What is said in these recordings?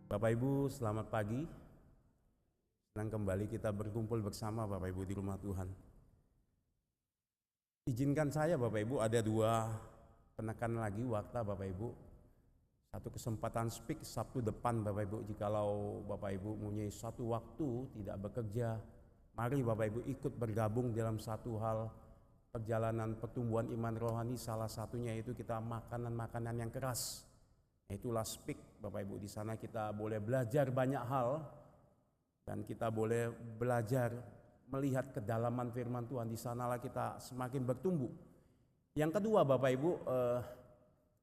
Bapak Ibu, selamat pagi. Senang kembali kita berkumpul bersama Bapak Ibu di rumah Tuhan. Izinkan saya Bapak Ibu ada dua penekanan lagi waktu Bapak Ibu. Satu kesempatan speak Sabtu depan Bapak Ibu. Jikalau Bapak Ibu mempunyai satu waktu tidak bekerja, mari Bapak Ibu ikut bergabung dalam satu hal perjalanan pertumbuhan iman rohani. Salah satunya itu kita makanan-makanan yang keras. Itulah speak Bapak Ibu. Di sana kita boleh belajar banyak hal dan kita boleh belajar melihat kedalaman firman Tuhan. Di sanalah kita semakin bertumbuh. Yang kedua Bapak Ibu,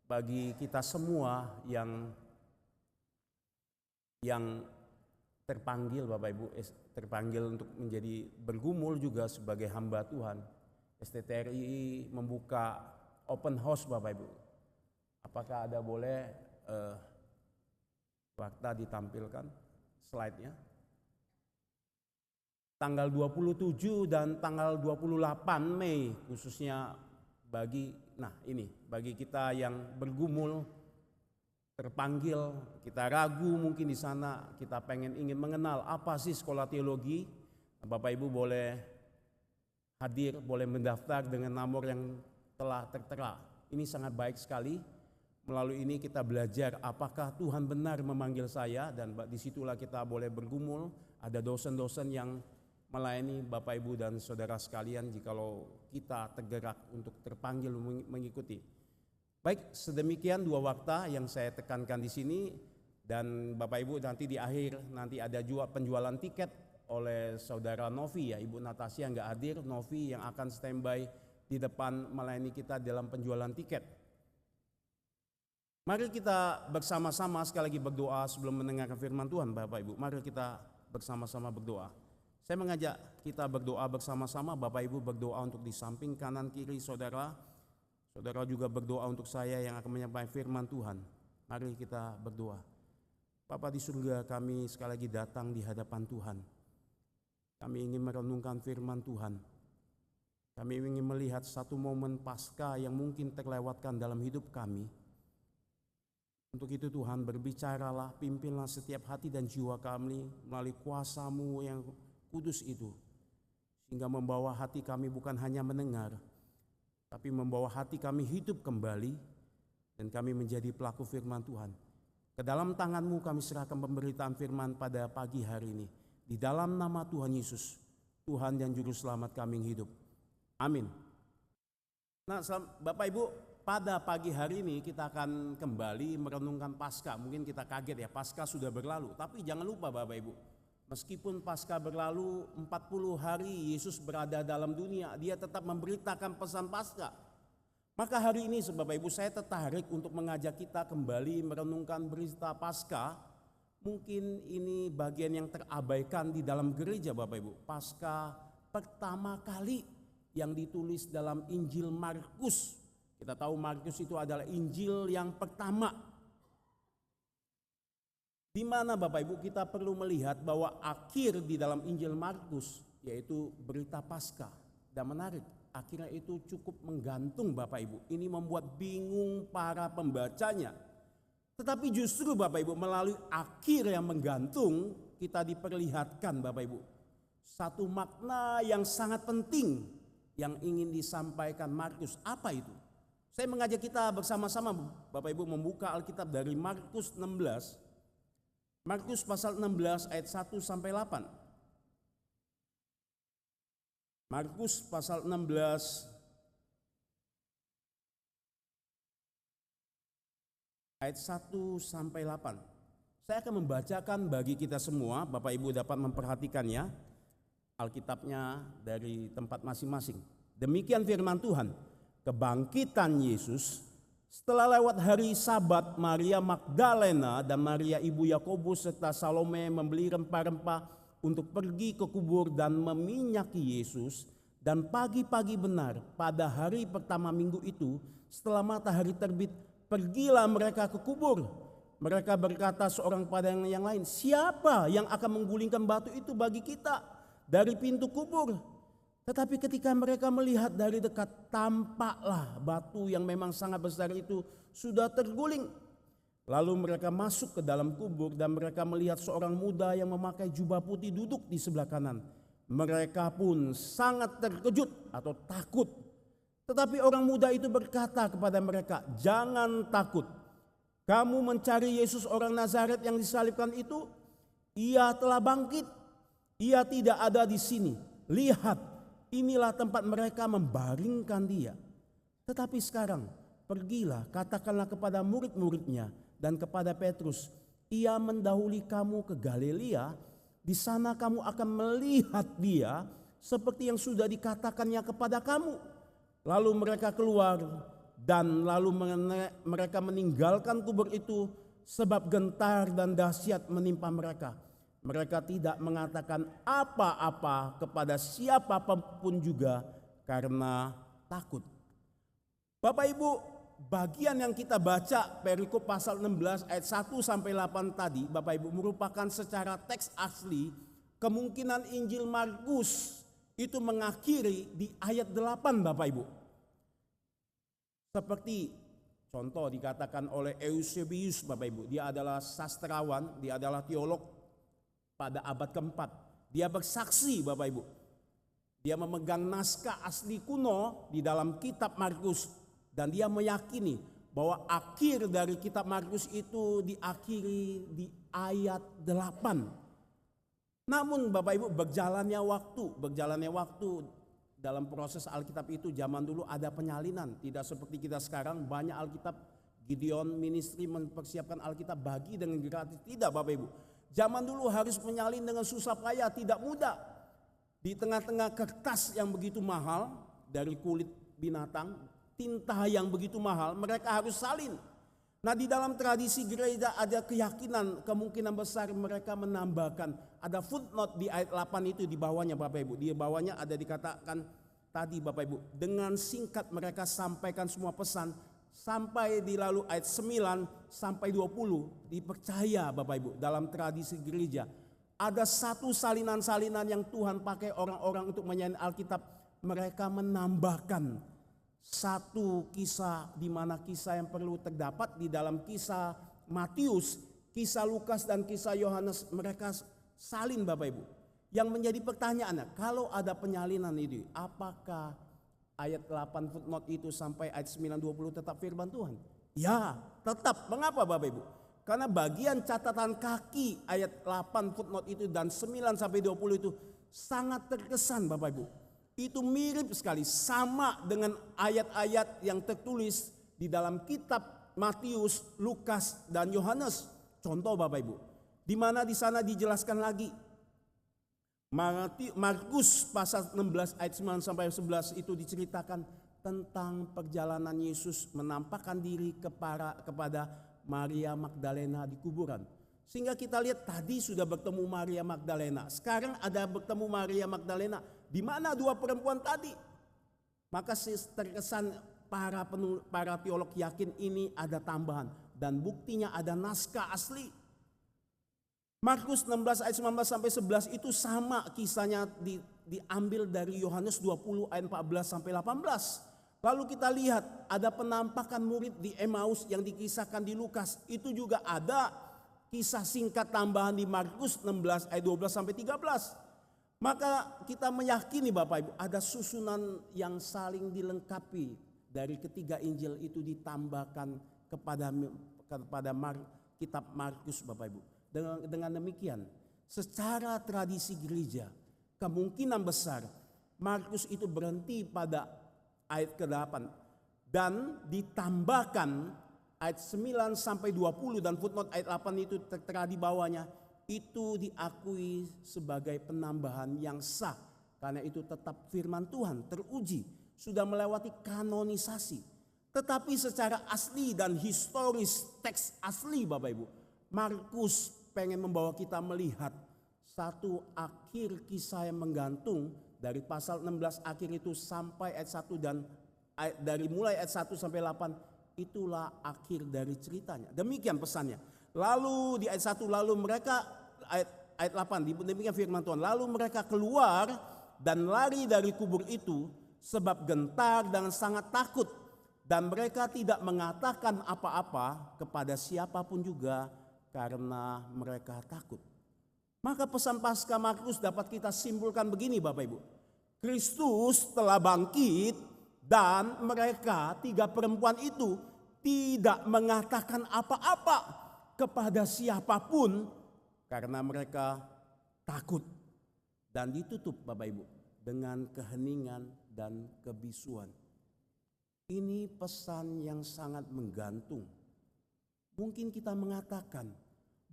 bagi kita semua yang terpanggil Bapak Ibu, terpanggil untuk menjadi bergumul juga sebagai hamba Tuhan, STTRI membuka open house Bapak Ibu. Apakah ada boleh waktu ditampilkan slide-nya? Tanggal 27 dan tanggal 28 Mei khususnya bagi kita yang bergumul, terpanggil, kita ragu mungkin di sana, kita ingin mengenal apa sih sekolah teologi. Bapak Ibu boleh hadir, boleh mendaftar dengan nomor yang telah tertera. Ini sangat baik sekali. Melalui ini kita belajar apakah Tuhan benar memanggil saya, dan disitulah kita boleh bergumul. Ada dosen-dosen yang melayani Bapak Ibu dan saudara sekalian jikalau kita tergerak untuk terpanggil mengikuti. Baik, sedemikian dua waktu yang saya tekankan di sini, dan Bapak Ibu nanti di akhir nanti ada juga penjualan tiket oleh saudara Novi ya, Ibu Natasha nggak hadir, Novi yang akan standby di depan melayani kita dalam penjualan tiket. Mari kita bersama-sama sekali lagi berdoa sebelum mendengarkan firman Tuhan Bapak Ibu. Mari kita bersama-sama berdoa. Saya mengajak kita berdoa bersama-sama. Bapak Ibu berdoa untuk di samping kanan kiri saudara. Saudara juga berdoa untuk saya yang akan menyampaikan firman Tuhan. Mari kita berdoa. Bapa di surga, kami sekali lagi datang di hadapan Tuhan. Kami ingin merenungkan firman Tuhan. Kami ingin melihat satu momen Paskah yang mungkin terlewatkan dalam hidup kami. Untuk itu Tuhan, berbicaralah, pimpinlah setiap hati dan jiwa kami melalui kuasa-Mu yang kudus itu. Sehingga membawa hati kami bukan hanya mendengar, tapi membawa hati kami hidup kembali dan kami menjadi pelaku firman Tuhan. Ke dalam tangan-Mu kami serahkan pemberitaan firman pada pagi hari ini. Di dalam nama Tuhan Yesus, Tuhan dan Juru Selamat kami yang hidup. Amin. Nah, Bapak Ibu, pada pagi hari ini kita akan kembali merenungkan Paskah. Mungkin kita kaget ya, Paskah sudah berlalu. Tapi jangan lupa Bapak Ibu, meskipun Paskah berlalu 40 hari Yesus berada dalam dunia, Dia tetap memberitakan pesan Paskah. Maka hari ini Bapak Ibu, saya tertarik untuk mengajak kita kembali merenungkan berita Paskah. Mungkin ini bagian yang terabaikan di dalam gereja Bapak Ibu. Paskah pertama kali yang ditulis dalam Injil Markus. Kita tahu Markus itu adalah Injil yang pertama. Di mana Bapak Ibu kita perlu melihat bahwa akhir di dalam Injil Markus yaitu berita Paskah. Dan menarik, akhirnya itu cukup menggantung Bapak Ibu. Ini membuat bingung para pembacanya. Tetapi justru Bapak Ibu melalui akhir yang menggantung kita diperlihatkan Bapak Ibu satu makna yang sangat penting yang ingin disampaikan Markus. Apa itu? Saya mengajak kita bersama-sama Bapak Ibu membuka Alkitab dari Markus 16. Markus pasal 16 ayat 1 sampai 8. Markus pasal 16 ayat 1 sampai 8. Saya akan membacakan bagi kita semua, Bapak Ibu dapat memperhatikannya, Alkitabnya dari tempat masing-masing. Demikian firman Tuhan. Kebangkitan Yesus. Setelah lewat hari Sabat, Maria Magdalena dan Maria ibu Yakobus serta Salome membeli rempah-rempah untuk pergi ke kubur dan meminyaki Yesus. Dan pagi-pagi benar pada hari pertama minggu itu, setelah matahari terbit, pergilah mereka ke kubur. Mereka berkata seorang pada yang lain, siapa yang akan menggulingkan batu itu bagi kita dari pintu kubur? Tetapi ketika mereka melihat dari dekat, tampaklah batu yang memang sangat besar itu sudah terguling. Lalu mereka masuk ke dalam kubur dan mereka melihat seorang muda yang memakai jubah putih duduk di sebelah kanan. Mereka pun sangat terkejut atau takut. Tetapi orang muda itu berkata kepada mereka, "Jangan takut. Kamu mencari Yesus orang Nazaret yang disalibkan itu? Ia telah bangkit. Ia tidak ada di sini. Lihat, inilah tempat mereka membaringkan dia. Tetapi sekarang pergilah, katakanlah kepada murid-muridnya dan kepada Petrus, ia mendahului kamu ke Galilea, di sana kamu akan melihat dia seperti yang sudah dikatakannya kepada kamu." Lalu mereka keluar dan lalu mereka meninggalkan kubur itu sebab gentar dan dahsyat menimpa mereka. Mereka tidak mengatakan apa-apa kepada siapapun juga karena takut. Bapak Ibu, bagian yang kita baca perikop pasal 16 ayat 1 sampai 8 tadi, Bapak Ibu, merupakan secara teks asli kemungkinan Injil Markus itu mengakhiri di ayat 8, Bapak Ibu. Seperti contoh dikatakan oleh Eusebius, Bapak Ibu, dia adalah sastrawan, dia adalah teolog pada abad keempat. Dia bersaksi, Bapak Ibu, dia memegang naskah asli kuno di dalam kitab Markus. Dan dia meyakini bahwa akhir dari kitab Markus itu diakhiri di ayat 8. Namun Bapak Ibu, berjalannya waktu dalam proses Alkitab itu, zaman dulu ada penyalinan. Tidak seperti kita sekarang banyak Alkitab, Gideon Ministry mempersiapkan Alkitab bagi dengan gratis. Tidak, Bapak Ibu. Zaman dulu harus menyalin dengan susah payah, tidak mudah. Di tengah-tengah kertas yang begitu mahal dari kulit binatang, tinta yang begitu mahal, mereka harus salin. Nah, di dalam tradisi gereja ada keyakinan kemungkinan besar mereka menambahkan, ada footnote di ayat 8 itu di bawahnya, Bapak Ibu. Di bawahnya ada dikatakan tadi, Bapak Ibu, dengan singkat mereka sampaikan semua pesan sampai di lalu ayat 9 sampai 20. Dipercaya, Bapak Ibu, dalam tradisi gereja ada satu salinan-salinan yang Tuhan pakai orang-orang untuk menyalin Alkitab. Mereka menambahkan satu kisah, di mana kisah yang perlu terdapat di dalam kisah Matius, kisah Lukas dan kisah Yohanes, mereka salin, Bapak Ibu. Yang menjadi pertanyaannya, kalau ada penyalinan itu, apakah ayat 8 footnote itu sampai ayat 9-20 tetap firman Tuhan? Ya, tetap. Mengapa, Bapak Ibu? Karena bagian catatan kaki ayat 8 footnote itu dan 9 sampai 20 itu sangat terkesan, Bapak Ibu. Itu mirip sekali, sama dengan ayat-ayat yang tertulis di dalam kitab Matius, Lukas, dan Yohanes. Contoh, Bapak Ibu, di mana di sana dijelaskan lagi. Markus pasal 16 ayat 9 sampai 11 itu diceritakan tentang perjalanan Yesus menampakkan diri kepada Maria Magdalena di kuburan. Sehingga kita lihat tadi sudah bertemu Maria Magdalena, sekarang ada bertemu Maria Magdalena. Di mana dua perempuan tadi? Maka terkesan para teolog yakin ini ada tambahan dan buktinya ada naskah asli. Markus 16 ayat 19 sampai 11 itu sama kisahnya diambil dari Yohanes 20 ayat 14 sampai 18. Lalu kita lihat ada penampakan murid di Emmaus yang dikisahkan di Lukas. Itu juga ada kisah singkat tambahan di Markus 16 ayat 12 sampai 13. Maka kita meyakini, Bapak Ibu, ada susunan yang saling dilengkapi dari ketiga Injil itu ditambahkan kepada kitab Markus, Bapak Ibu. Dengan demikian, secara tradisi gereja, kemungkinan besar Markus itu berhenti pada ayat ke-8 dan ditambahkan ayat 9 sampai 20 dan footnote ayat 8 itu tertera di bawahnya. Itu diakui sebagai penambahan yang sah karena itu tetap firman Tuhan, teruji, sudah melewati kanonisasi. Tetapi secara asli dan historis teks asli, Bapak Ibu, Markus pengen membawa kita melihat satu akhir kisah yang menggantung dari pasal 16 akhir itu sampai ayat 1 dan dari mulai ayat 1 sampai 8 itulah akhir dari ceritanya. Demikian pesannya. Lalu di ayat 1, lalu mereka ayat 8 demikian firman Tuhan, lalu mereka keluar dan lari dari kubur itu sebab gentar dan sangat takut. dan mereka tidak mengatakan apa-apa kepada siapapun juga karena mereka takut. Maka pesan Paskah Markus dapat kita simpulkan begini Bapak Ibu. Kristus telah bangkit dan mereka 3 perempuan itu tidak mengatakan apa-apa kepada siapapun karena mereka takut. Dan ditutup Bapak Ibu dengan keheningan dan kebisuan. Ini pesan yang sangat menggantung. Mungkin kita mengatakan,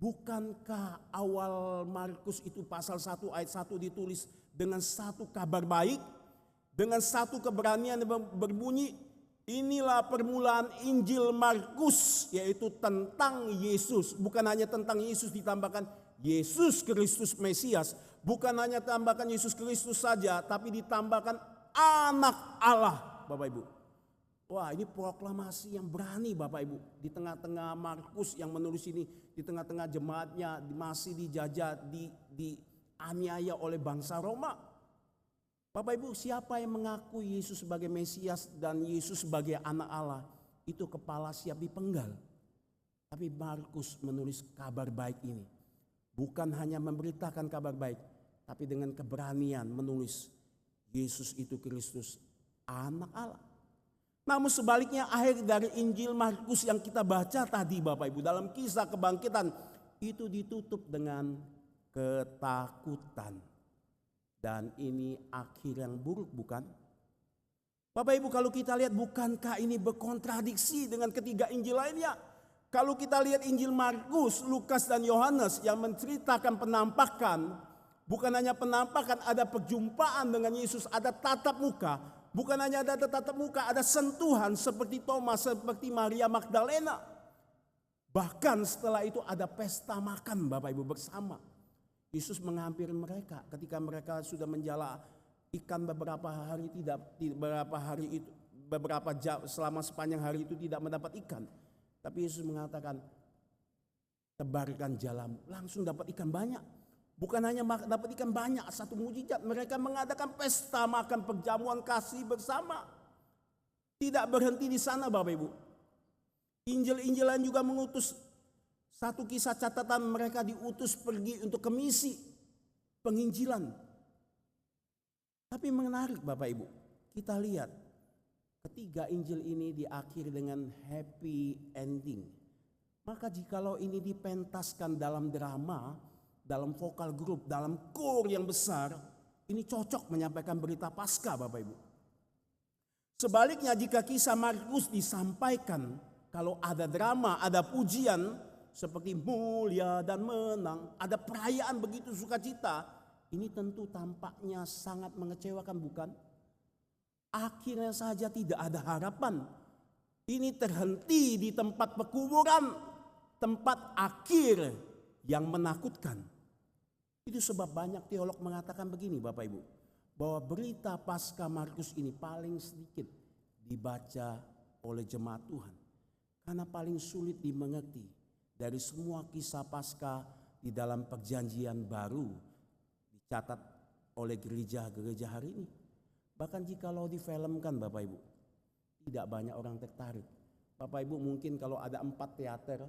bukankah awal Markus itu pasal 1 ayat 1 ditulis dengan satu kabar baik, dengan satu keberanian berbunyi, inilah permulaan Injil Markus, yaitu tentang Yesus. Bukan hanya tentang Yesus, ditambahkan Yesus Kristus Mesias. Bukan hanya tambahkan Yesus Kristus saja, tapi ditambahkan anak Allah Bapak Ibu. Wah, ini proklamasi yang berani Bapak Ibu. Di tengah-tengah Markus yang menulis ini, di tengah-tengah jemaatnya masih dijajah, dianiaya oleh bangsa Roma. Bapak Ibu, siapa yang mengaku Yesus sebagai Mesias dan Yesus sebagai anak Allah, itu kepala siap dipenggal. Tapi Markus menulis kabar baik ini. Bukan hanya memberitakan kabar baik, tapi dengan keberanian menulis Yesus itu Kristus, anak Allah. Namun sebaliknya akhir dari Injil Markus yang kita baca tadi Bapak Ibu dalam kisah kebangkitan itu ditutup dengan ketakutan. Dan ini akhir yang buruk bukan? Bapak Ibu kalau kita lihat bukankah ini berkontradiksi dengan ketiga Injil lainnya? Kalau kita lihat Injil Markus, Lukas dan Yohanes yang menceritakan penampakan, bukan hanya penampakan, ada perjumpaan dengan Yesus, ada tatap muka. Bukan hanya ada tatap muka, ada sentuhan seperti Thomas, seperti Maria Magdalena. Bahkan setelah itu ada pesta makan Bapak Ibu bersama. Yesus menghampiri mereka ketika mereka sudah menjala ikan beberapa jam selama sepanjang hari itu tidak mendapat ikan. Tapi Yesus mengatakan, tebarkan jalamu, langsung dapat ikan banyak. Bukan hanya dapat ikan banyak, satu mujizat. Mereka mengadakan pesta makan perjamuan kasih bersama. Tidak berhenti di sana Bapak Ibu. Injil-injilan juga mengutus satu kisah catatan mereka diutus pergi untuk ke misi penginjilan. Tapi menarik Bapak Ibu, kita lihat ketiga Injil ini diakhiri dengan happy ending. Maka jikalau ini dipentaskan dalam drama, dalam vokal grup, dalam kor yang besar, ini cocok menyampaikan berita Paskah Bapak Ibu. Sebaliknya jika kisah Markus disampaikan, kalau ada drama, ada pujian seperti mulia dan menang, ada perayaan begitu sukacita, ini tentu tampaknya sangat mengecewakan bukan? Akhirnya saja tidak ada harapan. Ini terhenti di tempat pekuburan, tempat akhir yang menakutkan. Itu sebab banyak teolog mengatakan begini Bapak Ibu, bahwa berita Paskah Markus ini paling sedikit dibaca oleh jemaat Tuhan. Karena paling sulit dimengerti dari semua kisah Paskah di dalam perjanjian baru dicatat oleh gereja-gereja hari ini. Bahkan jikalau difilmkan Bapak Ibu, tidak banyak orang tertarik. Bapak Ibu mungkin kalau ada 4 teater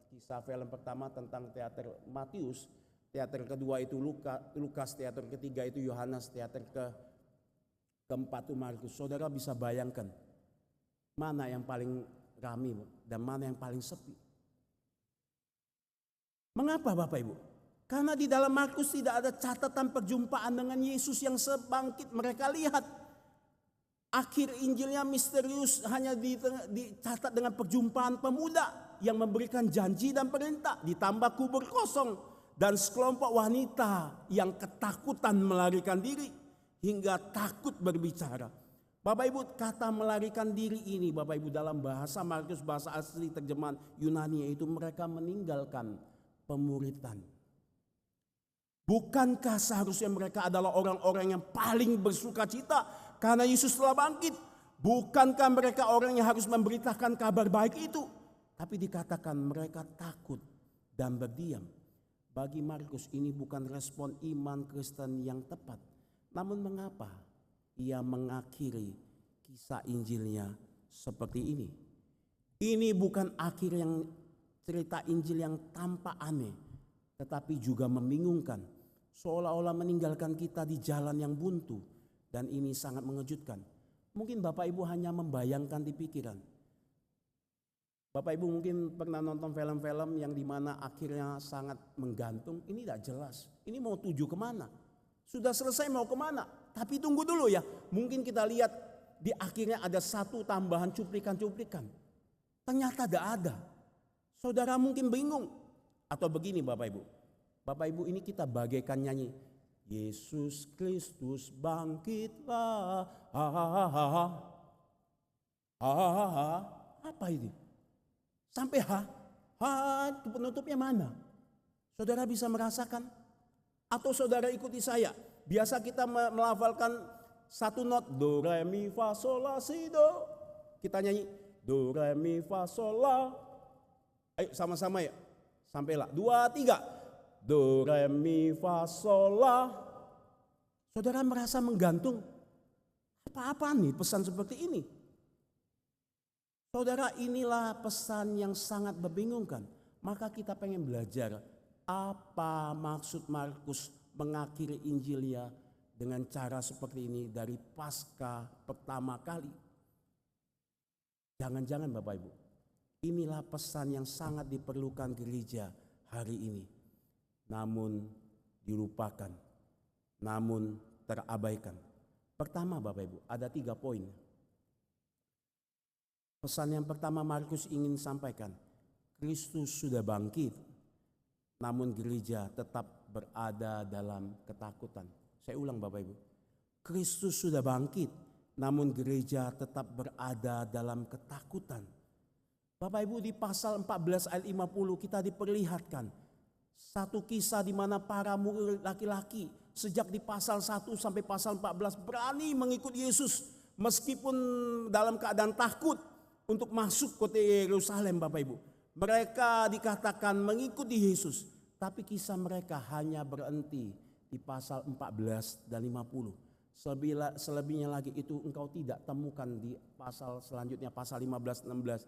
kisah film pertama tentang teater Matius, teater kedua itu Lukas, teater ketiga itu Yohanes, teater keempat itu Markus. Saudara bisa bayangkan mana yang paling ramai dan mana yang paling sepi. Mengapa Bapak Ibu? Karena di dalam Markus tidak ada catatan perjumpaan dengan Yesus yang sebangkit mereka lihat. Akhir Injilnya misterius, hanya dicatat dengan perjumpaan pemuda yang memberikan janji dan perintah. Ditambah kubur kosong dan sekelompok wanita yang ketakutan melarikan diri hingga takut berbicara. Bapak Ibu, kata melarikan diri ini Bapak Ibu dalam bahasa Markus, bahasa asli terjemahan Yunani, yaitu mereka meninggalkan pemuritan. Bukankah seharusnya mereka adalah orang-orang yang paling bersuka cita karena Yesus telah bangkit? Bukankah mereka orang yang harus memberitakan kabar baik itu? Tapi dikatakan mereka takut dan berdiam. Bagi Markus ini bukan respon iman Kristen yang tepat. Namun mengapa ia mengakhiri kisah Injilnya seperti ini. Ini bukan akhir yang cerita Injil yang tampak aneh, tetapi juga membingungkan, seolah-olah meninggalkan kita di jalan yang buntu, dan ini sangat mengejutkan. Mungkin Bapak Ibu hanya membayangkan di pikiran. Bapak Ibu mungkin pernah nonton film-film yang dimana akhirnya sangat menggantung. Ini tidak jelas, ini mau tuju kemana? Sudah selesai mau kemana? Tapi tunggu dulu ya, mungkin kita lihat di akhirnya ada satu tambahan cuplikan-cuplikan. Ternyata tidak ada. Saudara mungkin bingung. Atau begini Bapak Ibu. Bapak Ibu, ini kita bagaikan nyanyi. Yesus Kristus bangkitlah. Apa ini? Sampai itu penutupnya mana? Saudara bisa merasakan? Atau saudara ikuti saya. Biasa kita melafalkan satu not. Do, re, mi, fa, sol, la, si, do. Kita nyanyi. Do, re, mi, fa, sol, la. Ayo sama-sama ya. Sampailah. 2, 3. Do, re, mi, fa, sol, la. Saudara merasa menggantung. Apa-apa nih pesan seperti ini? Saudara, inilah pesan yang sangat membingungkan. Maka kita pengen belajar apa maksud Markus mengakhiri Injilnya dengan cara seperti ini dari Paskah pertama kali. Jangan-jangan Bapak Ibu, inilah pesan yang sangat diperlukan gereja hari ini. Namun dilupakan, namun terabaikan. Pertama Bapak Ibu, ada 3 poin. Pesan yang pertama Markus ingin sampaikan, Kristus sudah bangkit, namun gereja tetap berada dalam ketakutan. Saya ulang Bapak Ibu, Kristus sudah bangkit, namun gereja tetap berada dalam ketakutan. Bapak Ibu, di pasal 14 ayat 50 kita diperlihatkan satu kisah di mana para murid laki-laki sejak di pasal 1 sampai pasal 14 berani mengikut Yesus meskipun dalam keadaan takut untuk masuk kota Yerusalem Bapak Ibu. Mereka dikatakan mengikuti Yesus, tapi kisah mereka hanya berhenti di pasal 14 dan 50. Selebihnya lagi itu engkau tidak temukan di pasal selanjutnya, pasal 15, 16.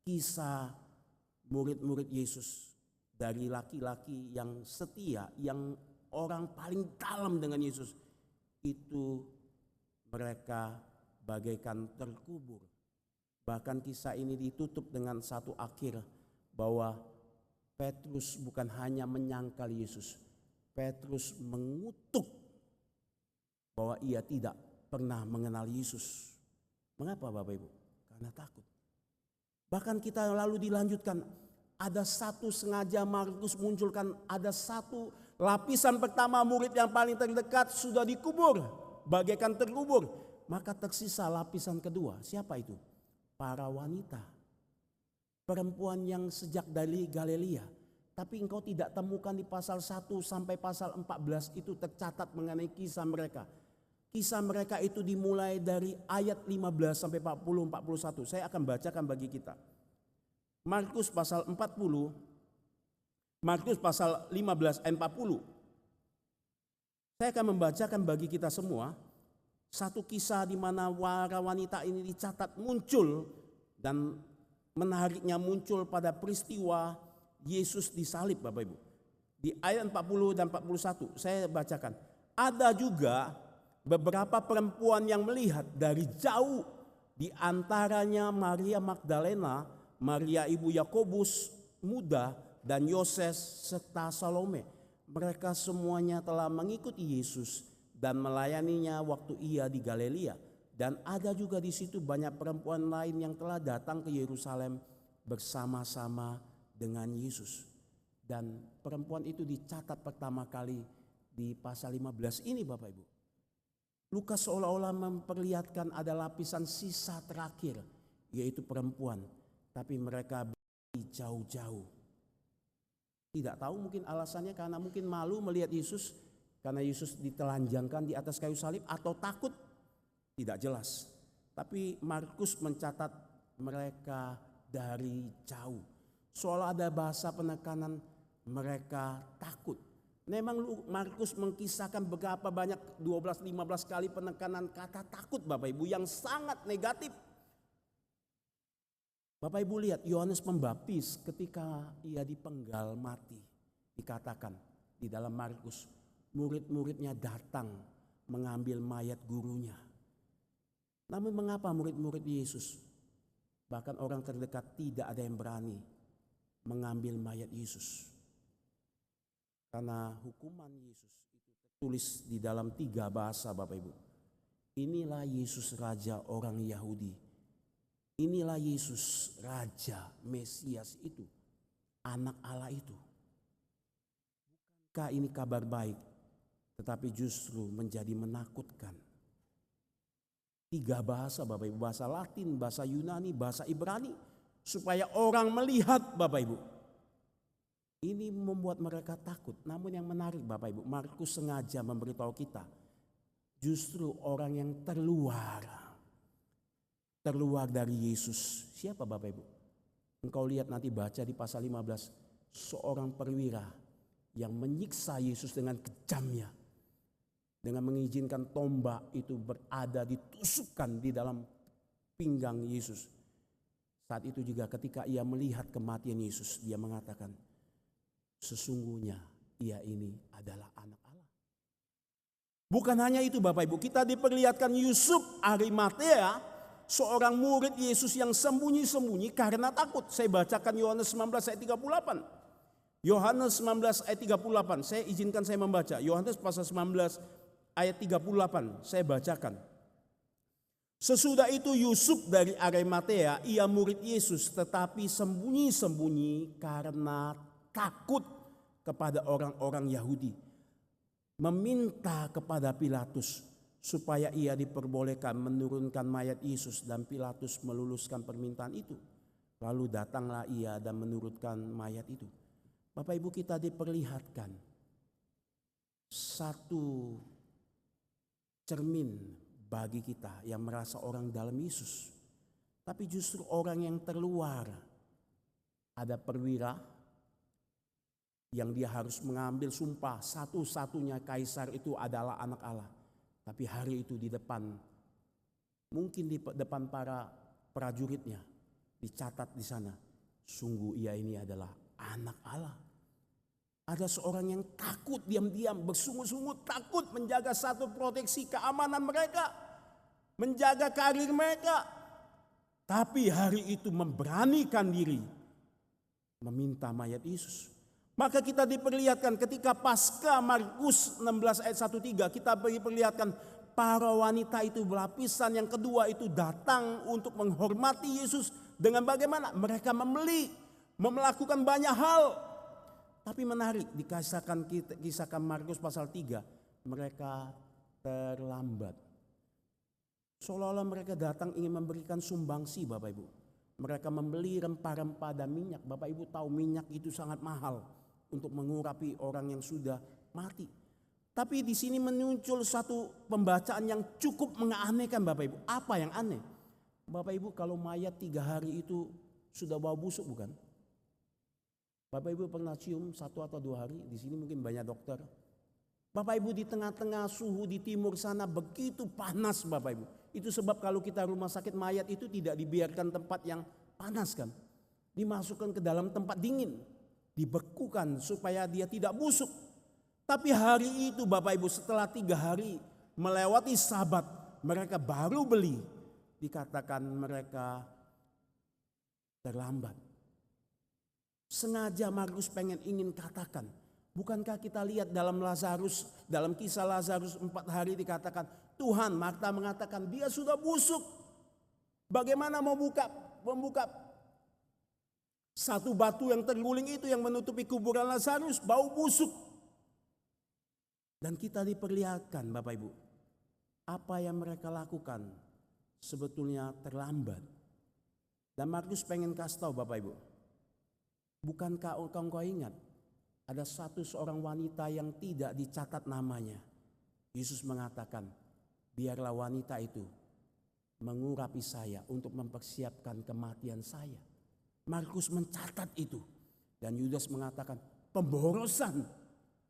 Kisah murid-murid Yesus dari laki-laki yang setia, yang orang paling dalam dengan Yesus. Itu mereka bagaikan terkubur. Bahkan kisah ini ditutup dengan satu akhir bahwa Petrus bukan hanya menyangkal Yesus. Petrus mengutuk bahwa ia tidak pernah mengenal Yesus. Mengapa Bapak Ibu? Karena takut. Bahkan kita lalu dilanjutkan. Ada satu sengaja Markus munculkan, ada satu lapisan pertama murid yang paling terdekat sudah dikubur. Bagaikan terkubur. Maka tersisa lapisan kedua. Siapa itu? Para wanita, perempuan yang sejak dari Galilea, tapi engkau tidak temukan di pasal 1 sampai pasal 14 itu tercatat mengenai kisah mereka. Kisah mereka itu dimulai dari ayat 15 sampai 40, 41. Saya akan bacakan bagi kita. Markus pasal 40, Markus pasal 15 ayat 40. Saya akan membacakan bagi kita semua. Satu kisah di mana para wanita ini dicatat muncul dan menariknya muncul pada peristiwa Yesus disalib Bapak Ibu. Di ayat 40 dan 41 saya bacakan. Ada juga beberapa perempuan yang melihat dari jauh, di antaranya Maria Magdalena, Maria ibu Yakobus muda dan Yoses serta Salome. Mereka semuanya telah mengikuti Yesus dan melayaninya waktu ia di Galilea. Dan ada juga di situ banyak perempuan lain yang telah datang ke Yerusalem bersama-sama dengan Yesus. Dan perempuan itu dicatat pertama kali di pasal 15 ini Bapak Ibu. Lukas seolah-olah memperlihatkan ada lapisan sisa terakhir, yaitu perempuan. Tapi mereka berdiri jauh-jauh. Tidak tahu mungkin alasannya karena mungkin malu melihat Yesus, karena Yesus ditelanjangkan di atas kayu salib, atau takut, tidak jelas. Tapi Markus mencatat mereka dari jauh. Seolah ada bahasa penekanan, mereka takut. Memang Markus mengkisahkan berapa banyak 12-15 kali penekanan kata takut Bapak Ibu yang sangat negatif. Bapak Ibu lihat Yohanes Pembaptis ketika ia dipenggal mati. Dikatakan di dalam Markus, murid-muridnya datang mengambil mayat gurunya. Namun mengapa murid-murid Yesus, bahkan orang terdekat, tidak ada yang berani mengambil mayat Yesus? Karena hukuman Yesus itu tertulis di dalam 3 bahasa Bapak Ibu. Inilah Yesus Raja orang Yahudi. Inilah Yesus Raja Mesias itu. Anak Allah itu. Bukankah ini kabar baik? Tetapi justru menjadi menakutkan. 3 bahasa Bapak Ibu. Bahasa Latin, bahasa Yunani, bahasa Ibrani. Supaya orang melihat Bapak Ibu. Ini membuat mereka takut. Namun yang menarik Bapak Ibu, Markus sengaja memberitahu kita. Justru orang yang terluar dari Yesus. Siapa Bapak Ibu? Engkau lihat nanti baca di pasal 15. Seorang perwira yang menyiksa Yesus dengan kejamnya. Dengan mengizinkan tombak itu berada ditusukkan di dalam pinggang Yesus. Saat itu juga ketika ia melihat kematian Yesus, dia mengatakan, sesungguhnya ia ini adalah anak Allah. Bukan hanya itu Bapak Ibu, kita diperlihatkan Yusuf Arimatea, seorang murid Yesus yang sembunyi-sembunyi karena takut. Saya bacakan Yohanes 19 ayat 38. Yohanes 19 ayat 38, saya izinkan saya membaca. Yohanes pasal 19 ayat 38, saya bacakan. Sesudah itu Yusuf dari Arimatea, ia murid Yesus, tetapi sembunyi-sembunyi karena takut kepada orang-orang Yahudi, meminta kepada Pilatus supaya ia diperbolehkan menurunkan mayat Yesus, dan Pilatus meluluskan permintaan itu. Lalu datanglah ia dan menurunkan mayat itu. Bapak Ibu, kita diperlihatkan satu cermin bagi kita yang merasa orang dalam Yesus, tapi justru orang yang terluar. Ada perwira yang dia harus mengambil sumpah, satu-satunya kaisar itu adalah anak Allah. Tapi hari itu di depan, mungkin di depan para prajuritnya, dicatat di sana, sungguh ia ini adalah anak Allah. Ada seorang yang takut diam-diam, bersungut-sungut takut menjaga satu proteksi keamanan mereka, menjaga karir mereka. Tapi hari itu memberanikan diri meminta mayat Yesus. Maka kita diperlihatkan ketika pasca Markus 16 ayat 1-3, kita diperlihatkan para wanita itu berlapisan yang kedua itu datang untuk menghormati Yesus dengan bagaimana? Mereka melakukan banyak hal. Tapi menarik, kisahkan Markus pasal 3, mereka terlambat. Seolah-olah mereka datang ingin memberikan sumbangsi Bapak Ibu. Mereka membeli rempah-rempah dan minyak. Bapak Ibu tahu minyak itu sangat mahal untuk mengurapi orang yang sudah mati. Tapi di sini muncul satu pembacaan yang cukup menganehkan Bapak Ibu. Apa yang aneh? Bapak Ibu, kalau mayat 3 hari itu sudah bau busuk bukan? Bapak Ibu pernah cium 1 atau 2 hari? Di sini mungkin banyak dokter. Bapak Ibu, di tengah-tengah suhu di timur sana begitu panas Bapak Ibu. Itu sebab kalau kita rumah sakit mayat itu tidak dibiarkan tempat yang panas kan. Dimasukkan ke dalam tempat dingin. Dibekukan supaya dia tidak busuk. Tapi hari itu Bapak Ibu, setelah 3 hari melewati Sabat, mereka baru beli. Dikatakan mereka terlambat. Sengaja Markus ingin katakan, bukankah kita lihat dalam kisah Lazarus 4 hari dikatakan, Tuhan, Marta mengatakan dia sudah busuk. Bagaimana mau membuka satu batu yang terguling itu yang menutupi kuburan Lazarus, bau busuk. Dan kita diperlihatkan Bapak Ibu, apa yang mereka lakukan sebetulnya terlambat. Dan Markus pengen kasih tahu Bapak Ibu, bukankah engkau ingat ada seorang wanita yang tidak dicatat namanya. Yesus mengatakan, biarlah wanita itu mengurapi saya untuk mempersiapkan kematian saya. Markus mencatat itu. Dan Yudas mengatakan pemborosan.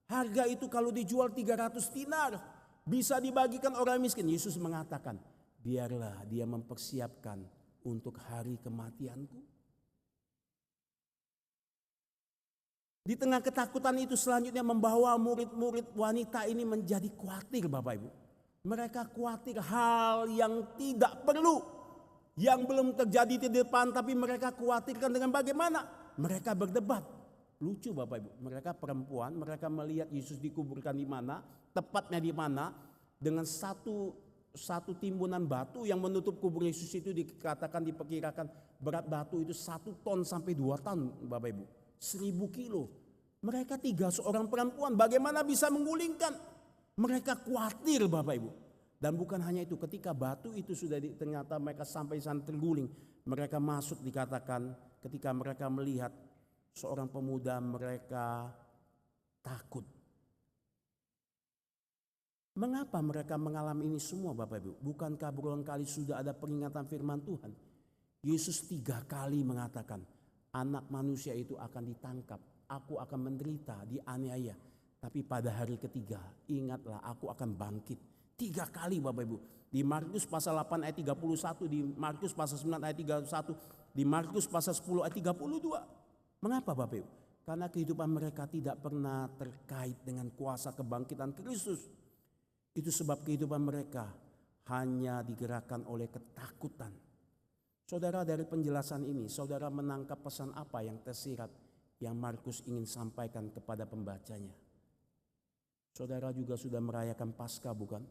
Harga itu kalau dijual 300 dinar, bisa dibagikan orang miskin. Yesus mengatakan, biarlah dia mempersiapkan untuk hari kematianku. Di tengah ketakutan itu selanjutnya membawa murid-murid wanita ini menjadi khawatir, Bapak Ibu. Mereka khawatir hal yang tidak perlu, yang belum terjadi di depan, tapi mereka khawatirkan dengan bagaimana. Mereka berdebat. Lucu Bapak Ibu, mereka perempuan, mereka melihat Yesus dikuburkan di mana, tepatnya di mana, dengan satu timbunan batu yang menutup kubur Yesus itu dikatakan diperkirakan berat batu itu 1 ton sampai 2 ton Bapak Ibu. 1000 kilo. Mereka 3 seorang perempuan, bagaimana bisa menggulingkan? Mereka khawatir Bapak Ibu. Dan bukan hanya itu, ketika batu itu sudah ternyata mereka sampai sana terguling, mereka masuk dikatakan ketika mereka melihat seorang pemuda, mereka takut. Mengapa mereka mengalami ini semua Bapak Ibu? Bukankah berulang kali sudah ada peringatan firman Tuhan? Yesus 3 kali mengatakan, anak manusia itu akan ditangkap, aku akan menderita, dianiaya. Tapi pada hari ketiga, ingatlah aku akan bangkit. 3 kali Bapak Ibu. Di Markus pasal 8 ayat 31, di Markus pasal 9 ayat 31, di Markus pasal 10 ayat 32. Mengapa Bapak Ibu? Karena kehidupan mereka tidak pernah terkait dengan kuasa kebangkitan Kristus. Itu sebab kehidupan mereka hanya digerakkan oleh ketakutan. Saudara, dari penjelasan ini, saudara menangkap pesan apa yang tersirat yang Markus ingin sampaikan kepada pembacanya? Saudara juga sudah merayakan Paskah bukan?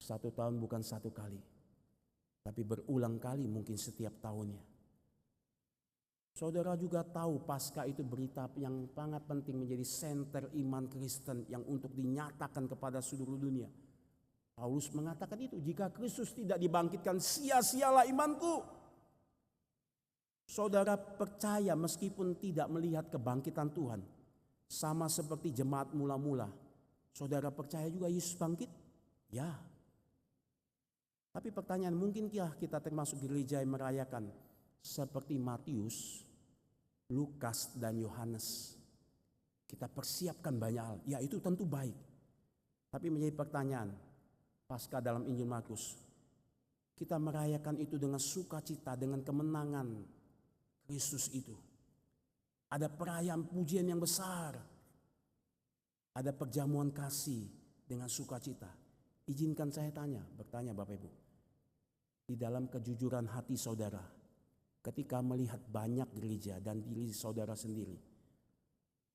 1 tahun bukan 1 kali, tapi berulang kali mungkin setiap tahunnya. Saudara juga tahu Paskah itu berita yang sangat penting, menjadi senter iman Kristen yang untuk dinyatakan kepada seluruh dunia. Paulus mengatakan itu, jika Kristus tidak dibangkitkan, sia-sialah imanku. Saudara percaya meskipun tidak melihat kebangkitan Tuhan, sama seperti jemaat mula-mula. Saudara percaya juga Yesus bangkit? Ya. Tapi pertanyaan, mungkinkah kita termasuk gereja yang merayakan seperti Matius, Lukas dan Yohanes? Kita persiapkan banyak hal. Ya, itu tentu baik. Tapi menjadi pertanyaan, Paskah dalam Injil Markus, kita merayakan itu dengan sukacita, dengan kemenangan Kristus itu. Ada perayaan pujian yang besar. Ada perjamuan kasih dengan sukacita. Izinkan saya bertanya Bapak Ibu. Di dalam kejujuran hati saudara, ketika melihat banyak gereja dan diri saudara sendiri,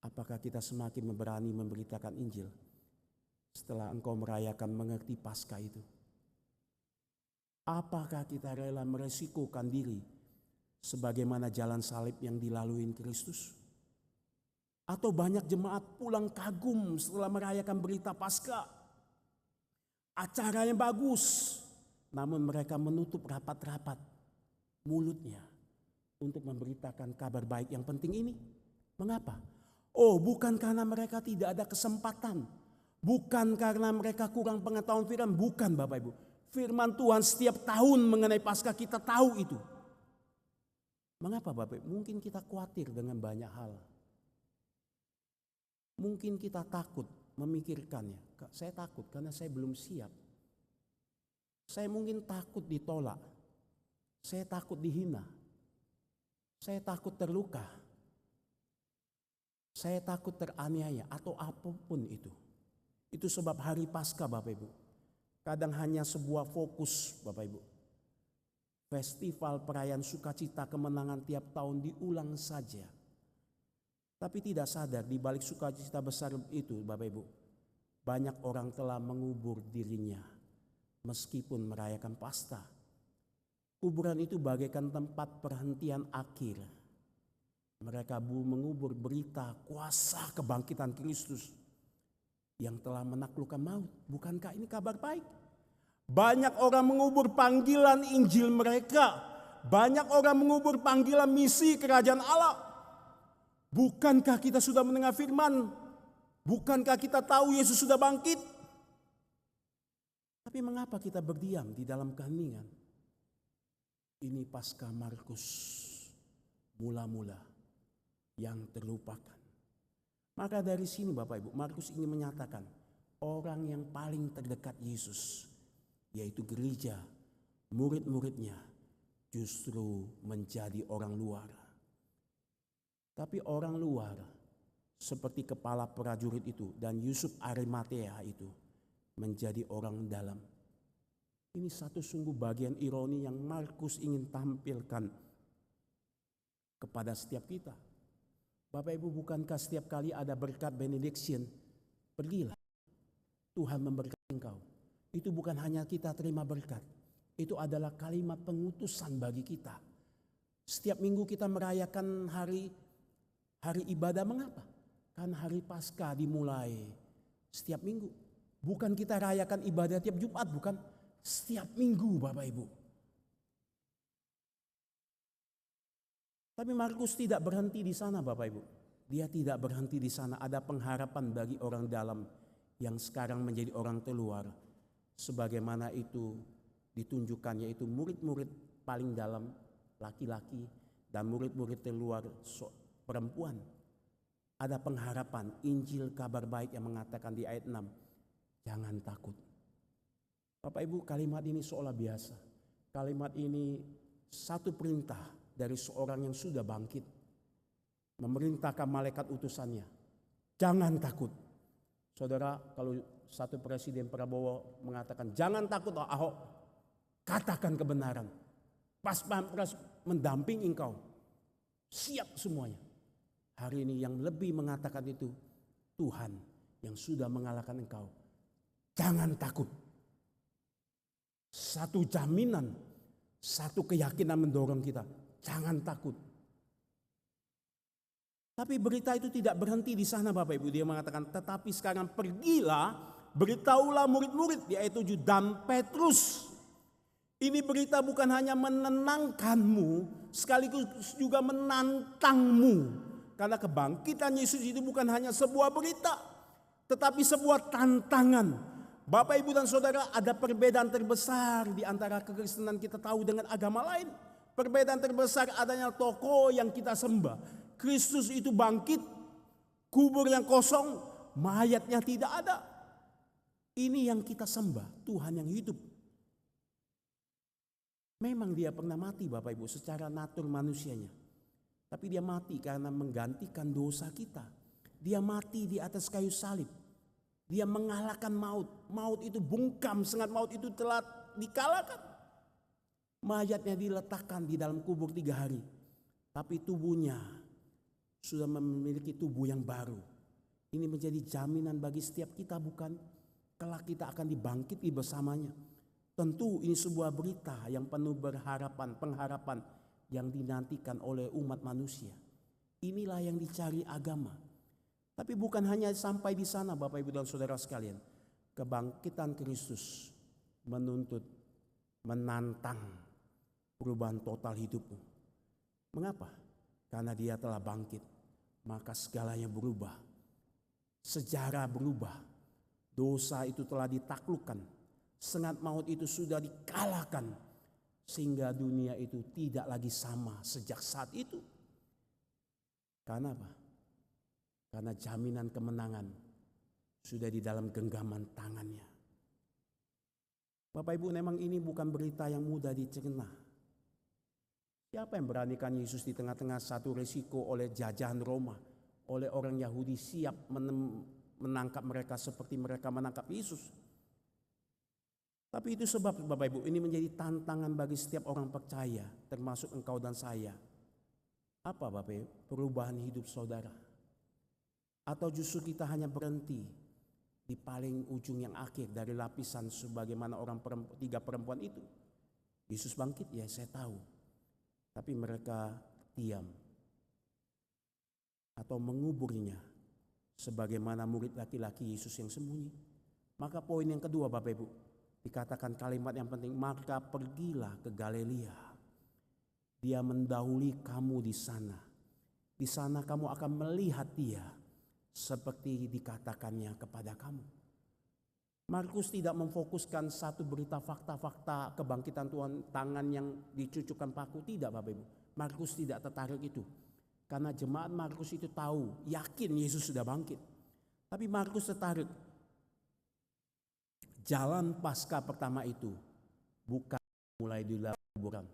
apakah kita semakin berani memberitakan Injil setelah engkau merayakan mengerti Paskah itu? Apakah kita rela meresikokan diri sebagaimana jalan salib yang dilalui Kristus? Atau banyak jemaat pulang kagum setelah merayakan berita Paskah, acara yang bagus, namun mereka menutup rapat-rapat mulutnya untuk memberitakan kabar baik yang penting ini. Mengapa? Oh, bukan karena mereka tidak ada kesempatan, bukan karena mereka kurang pengetahuan firman, bukan Bapak Ibu. Firman Tuhan setiap tahun mengenai Paskah kita tahu itu. Mengapa Bapak Ibu? Mungkin kita khawatir dengan banyak hal. Mungkin kita takut memikirkannya. Saya takut karena saya belum siap. Saya mungkin takut ditolak. Saya takut dihina. Saya takut terluka. Saya takut teraniaya atau apapun itu. Itu sebab hari Paskah Bapak Ibu kadang hanya sebuah fokus Bapak Ibu. Festival perayaan sukacita kemenangan tiap tahun diulang saja. Tapi tidak sadar di balik sukacita besar itu Bapak Ibu, banyak orang telah mengubur dirinya meskipun merayakan Paskah. Kuburan itu bagaikan tempat perhentian akhir. Mereka mengubur berita kuasa kebangkitan Kristus yang telah menaklukkan maut. Bukankah ini kabar baik? Banyak orang mengubur panggilan Injil mereka. Banyak orang mengubur panggilan misi kerajaan Allah. Bukankah kita sudah mendengar firman? Bukankah kita tahu Yesus sudah bangkit? Tapi mengapa kita berdiam di dalam keheningan? Ini Paskah Markus mula-mula yang terlupakan. Maka dari sini Bapak Ibu, Markus ingin menyatakan orang yang paling terdekat Yesus, yaitu gereja, murid-muridnya, justru menjadi orang luar. Tapi orang luar seperti kepala prajurit itu dan Yusuf Arimatea itu menjadi orang dalam. Ini satu sungguh bagian ironi yang Markus ingin tampilkan kepada setiap kita. Bapak Ibu, bukankah setiap kali ada berkat benediction, pergilah, Tuhan memberkati engkau. Itu bukan hanya kita terima berkat, itu adalah kalimat pengutusan bagi kita. Setiap minggu kita merayakan hari ibadah, mengapa? Kan hari Paskah dimulai setiap minggu. Bukan kita rayakan ibadah tiap Jumat, bukan, setiap minggu Bapak Ibu. Tapi Markus tidak berhenti di sana Bapak Ibu. Dia tidak berhenti di sana. Ada pengharapan bagi orang dalam yang sekarang menjadi orang terluar. Sebagaimana itu ditunjukkan, yaitu murid-murid paling dalam laki-laki dan murid-murid terluar perempuan. Ada pengharapan, Injil kabar baik yang mengatakan di ayat 6, jangan takut. Bapak Ibu, kalimat ini seolah biasa. Kalimat ini satu perintah dari seorang yang sudah bangkit, memerintahkan malaikat utusannya, jangan takut. Saudara, kalau satu presiden Prabowo mengatakan jangan takut Ahok, katakan kebenaran, pas mendampingi engkau, siap semuanya. Hari ini yang lebih mengatakan itu Tuhan yang sudah mengalahkan engkau, jangan takut. Satu jaminan, satu keyakinan mendorong kita, jangan takut. Tapi berita itu tidak berhenti di sana Bapak Ibu. Dia mengatakan, tetapi sekarang pergilah, beritahulah murid-murid di ayat 7 dan Petrus. Ini berita bukan hanya menenangkanmu, sekaligus juga menantangmu. Karena kebangkitan Yesus itu bukan hanya sebuah berita, tetapi sebuah tantangan. Bapak Ibu dan Saudara, ada perbedaan terbesar di antara kekristenan kita tahu dengan agama lain. Perbedaan terbesar adanya toko yang kita sembah. Kristus itu bangkit, kubur yang kosong, mayatnya tidak ada. Ini yang kita sembah, Tuhan yang hidup. Memang dia pernah mati Bapak Ibu secara natur manusianya. Tapi dia mati karena menggantikan dosa kita. Dia mati di atas kayu salib. Dia mengalahkan maut. Maut itu bungkam, sengat maut itu telah dikalahkan. Mayatnya diletakkan di dalam kubur 3 hari. Tapi tubuhnya sudah memiliki tubuh yang baru. Ini menjadi jaminan bagi setiap kita, bukan? Kelak kita akan dibangkiti bersamanya. Tentu ini sebuah berita yang penuh pengharapan yang dinantikan oleh umat manusia. Inilah yang dicari agama. Tapi bukan hanya sampai di sana Bapak Ibu dan Saudara sekalian. Kebangkitan Kristus menuntut, menantang perubahan total hidupmu. Mengapa? Karena dia telah bangkit, maka segalanya berubah. Sejarah berubah. Dosa itu telah ditaklukkan. Sengat maut itu sudah dikalahkan. Sehingga dunia itu tidak lagi sama sejak saat itu. Karena apa? Karena jaminan kemenangan sudah di dalam genggaman tangannya. Bapak Ibu, memang ini bukan berita yang mudah dicerna. Siapa yang beranikan Yesus di tengah-tengah satu resiko oleh jajahan Roma, oleh orang Yahudi siap menangkap mereka seperti mereka menangkap Yesus. Tapi itu sebab Bapak Ibu, ini menjadi tantangan bagi setiap orang percaya, termasuk engkau dan saya. Apa Bapak Ibu? Perubahan hidup saudara. Atau justru kita hanya berhenti di paling ujung yang akhir dari lapisan sebagaimana tiga perempuan itu. Yesus bangkit, ya saya tahu. Tapi mereka diam. Atau menguburnya sebagaimana murid laki-laki Yesus yang sembunyi. Maka poin yang kedua Bapak Ibu, dikatakan kalimat yang penting, maka pergilah ke Galilea. Dia mendahului kamu di sana. Di sana kamu akan melihat dia seperti dikatakannya kepada kamu. Markus tidak memfokuskan satu berita fakta-fakta kebangkitan Tuhan, tangan yang dicucukkan paku, tidak Bapak Ibu. Markus tidak tertarik itu. Karena jemaat Markus itu tahu, yakin Yesus sudah bangkit. Tapi Markus tertarik. Jalan Paskah pertama itu bukan mulai di dalam kuburan,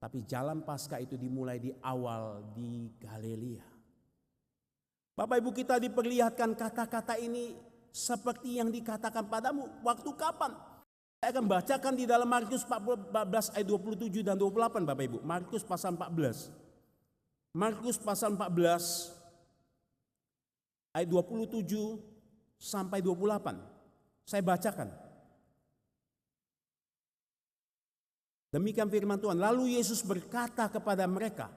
tapi jalan Paskah itu dimulai di awal di Galilea. Bapak Ibu, kita diperlihatkan kata-kata ini seperti yang dikatakan padamu. Waktu kapan? Saya akan bacakan di dalam Markus 14 ayat 27 dan 28 Bapak Ibu. Markus pasal 14. Markus pasal 14 ayat 27 sampai 28. Saya bacakan. Demikian firman Tuhan. Lalu Yesus berkata kepada mereka,